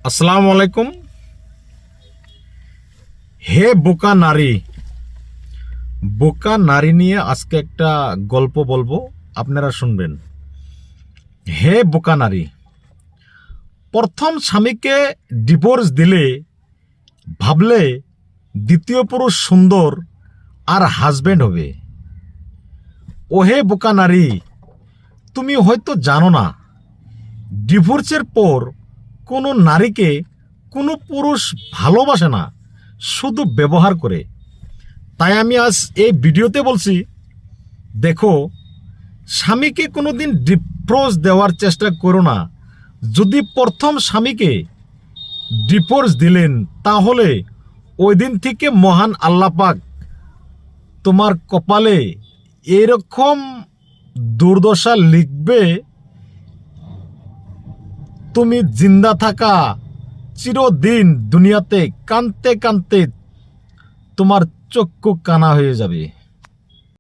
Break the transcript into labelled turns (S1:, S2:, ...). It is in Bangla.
S1: আসসালামু আলাইকুম। হে বোকা নারী নিয়ে আজকে একটা গল্প বলবো, আপনারা শুনবেন। হে বোকা নারী, প্রথম স্বামীকে ডিভোর্স দিলে ভাবলে দ্বিতীয় পুরুষ সুন্দর আর হাজবেন্ড হবে। ও হে বোকা নারী, তুমি হয়তো জানো না, ডিভোর্সের পর কোনো নারীকে কোনো পুরুষ ভালোবাসে না, শুধু ব্যবহার করে। তাই আমি আজ এই ভিডিওতে বলছি, দেখো, স্বামীকে কোনোদিন ডিভোর্স দেওয়ার চেষ্টা করো না। যদি প্রথম স্বামীকে ডিভোর্স দিলেন, তাহলে ওই দিন থেকে মহান আল্লাহ পাক তোমার কপালে এরকম দুর্দশা লিখবে, তুমি জিন্দা থাকা চিরদিন দুনিয়াতে কাঁদতে কাঁদতে তোমার চক্ষু কানা হয়ে যাবে।